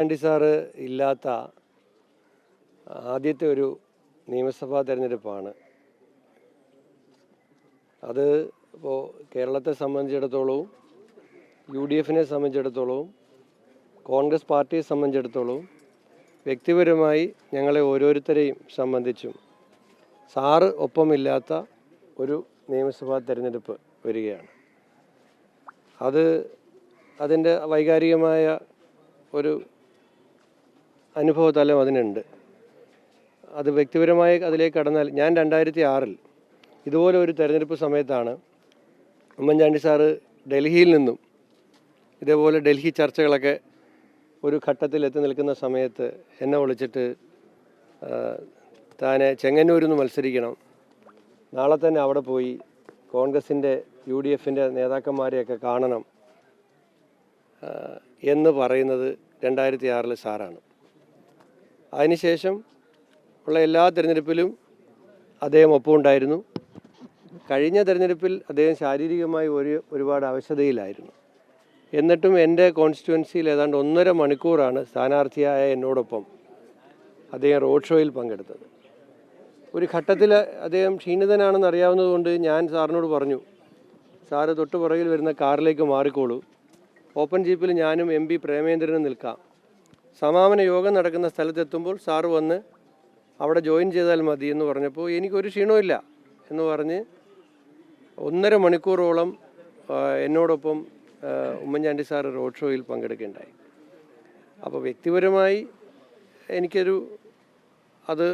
Oommen Chandy sir ഇല്ലാത്ത ആദ്യത്തെ ഒരു നിയമസഭാ തെരഞ്ഞെടുപ്പാണ്. അത് ഇപ്പോൾ കേരളത്തെ സംബന്ധിച്ചിടത്തോളവും UDFനെ സംബന്ധിച്ചിടത്തോളവും കോൺഗ്രസ് പാർട്ടിയെ സംബന്ധിച്ചിടത്തോളവും വ്യക്തിപരമായി ഞങ്ങളെ ഓരോരുത്തരെയും സംബന്ധിച്ചും സാറ് ഒപ്പമില്ലാത്ത ഒരു നിയമസഭാ തെരഞ്ഞെടുപ്പ് വരികയാണ്. അതിൻ്റെ വൈകാരികമായ ഒരു അനുഭവതലം അതിനുണ്ട്. അത് വ്യക്തിപരമായി അതിലേക്ക് കടന്നാൽ ഞാൻ 2006 ഇതുപോലെ ഒരു തെരഞ്ഞെടുപ്പ് സമയത്താണ് ഉമ്മൻചാണ്ടി സാറ് ഡൽഹിയിൽ നിന്നും ഇതേപോലെ ഡൽഹി ചർച്ചകളൊക്കെ ഒരു ഘട്ടത്തിൽ എത്തി നിൽക്കുന്ന സമയത്ത് എന്നെ വിളിച്ചിട്ട് താനെ ചെങ്ങന്നൂരിൽ നിന്ന് മത്സരിക്കണം, നാളെ തന്നെ അവിടെ പോയി കോൺഗ്രസിൻ്റെ UDFൻ്റെ നേതാക്കന്മാരെയൊക്കെ കാണണം എന്ന് പറയുന്നത് 2006 സാറാണ്. അതിനുശേഷം ഉള്ള എല്ലാ തിരഞ്ഞെടുപ്പിലും അദ്ദേഹം ഒപ്പമുണ്ടായിരുന്നു. കഴിഞ്ഞ തിരഞ്ഞെടുപ്പിൽ അദ്ദേഹം ശാരീരികമായി ഒരുപാട് അവശതയിലായിരുന്നു. എന്നിട്ടും എൻ്റെ കോൺസ്റ്റിറ്റ്യുവൻസിയിൽ ഏതാണ്ട് 1.5 മണിക്കൂറാണ് സ്ഥാനാർത്ഥിയായ എന്നോടൊപ്പം അദ്ദേഹം റോഡ് ഷോയിൽ പങ്കെടുത്തത്. ഒരു ഘട്ടത്തിൽ അദ്ദേഹം ക്ഷീണിതനാണെന്ന് അറിയാവുന്നതുകൊണ്ട് ഞാൻ സാറിനോട് പറഞ്ഞു, സാറ് തൊട്ട് പുറകിൽ വരുന്ന കാറിലേക്ക് മാറിക്കോളൂ, ഓപ്പൺ ജീപ്പിൽ ഞാനും MP പ്രേമേന്ദ്രനും നിൽക്കാം, സമാപന യോഗം നടക്കുന്ന സ്ഥലത്തെത്തുമ്പോൾ സാറ് വന്ന് അവിടെ ജോയിൻ ചെയ്താൽ മതി എന്ന് പറഞ്ഞപ്പോൾ എനിക്കൊരു ക്ഷീണമില്ല എന്ന് പറഞ്ഞ് 1.5 മണിക്കൂറോളം എന്നോടൊപ്പം ഉമ്മൻചാണ്ടി സാറ് റോഡ് ഷോയിൽ പങ്കെടുക്കുകയുണ്ടായി. അപ്പോൾ വ്യക്തിപരമായി അത്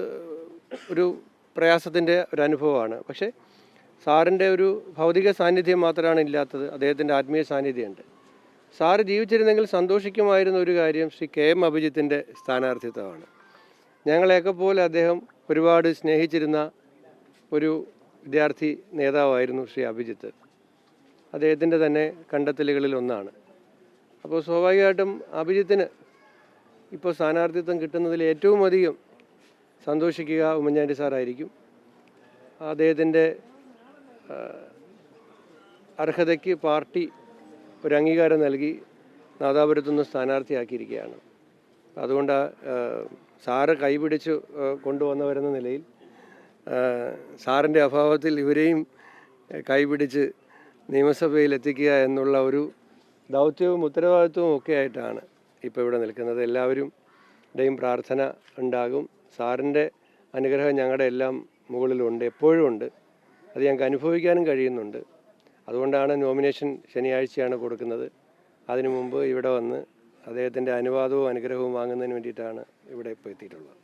ഒരു പ്രയാസത്തിൻ്റെ ഒരു അനുഭവമാണ്. പക്ഷേ സാറിൻ്റെ ഒരു ഭൗതിക സാന്നിധ്യം മാത്രമാണ് ഇല്ലാത്തത്, അദ്ദേഹത്തിൻ്റെ ആത്മീയ സാന്നിധ്യമുണ്ട്. സാറ് ജീവിച്ചിരുന്നെങ്കിൽ സന്തോഷിക്കുമായിരുന്ന ഒരു കാര്യം ശ്രീ KM അഭിജിത്തിൻ്റെ സ്ഥാനാർത്ഥിത്വമാണ്. ഞങ്ങളെയൊക്കെ പോലെ അദ്ദേഹം ഒരുപാട് സ്നേഹിച്ചിരുന്ന ഒരു വിദ്യാർത്ഥി നേതാവായിരുന്നു ശ്രീ അഭിജിത്ത്. അദ്ദേഹത്തിൻ്റെ തന്നെ കണ്ടെത്തലുകളിൽ ഒന്നാണ്. അപ്പോൾ സ്വാഭാവികമായിട്ടും അഭിജിത്തിന് ഇപ്പോൾ സ്ഥാനാർത്ഥിത്വം കിട്ടുന്നതിൽ ഏറ്റവും അധികം സന്തോഷിക്കുക ഉമ്മൻചാണ്ടി സാറായിരിക്കും. അദ്ദേഹത്തിൻ്റെ അർഹതയ്ക്ക് പാർട്ടി ഒരു അംഗീകാരം നൽകി നാദാപുരത്തുനിന്ന് സ്ഥാനാർത്ഥിയാക്കിയിരിക്കുകയാണ്. അതുകൊണ്ട് സാറ് കൈപിടിച്ച് കൊണ്ടുവന്നവരെന്ന നിലയിൽ സാറിൻ്റെ അഭാവത്തിൽ ഇവരെയും കൈപിടിച്ച് നിയമസഭയിൽ എത്തിക്കുക എന്നുള്ള ഒരു ദൗത്യവും ഉത്തരവാദിത്വവും ഒക്കെ ആയിട്ടാണ് ഇപ്പോൾ ഇവിടെ നിൽക്കുന്നത്. എല്ലാവരുടെയും പ്രാർത്ഥന ഉണ്ടാകും. സാറിൻ്റെ അനുഗ്രഹം ഞങ്ങളുടെ എല്ലാം മുകളിലുണ്ട്, എപ്പോഴും ഉണ്ട്. അത് ഞങ്ങൾക്ക് അനുഭവിക്കാനും കഴിയുന്നുണ്ട്. അതുകൊണ്ടാണ് നോമിനേഷൻ ശനിയാഴ്ചയാണ് കൊടുക്കുന്നത്. അതിനു മുമ്പ് ഇവിടെ വന്ന് അദ്ദേഹത്തിൻ്റെ അനുവാദവും അനുഗ്രഹവും വാങ്ങുന്നതിന് വേണ്ടിയിട്ടാണ് ഇവിടെ ഇപ്പോൾ എത്തിയിട്ടുള്ളത്.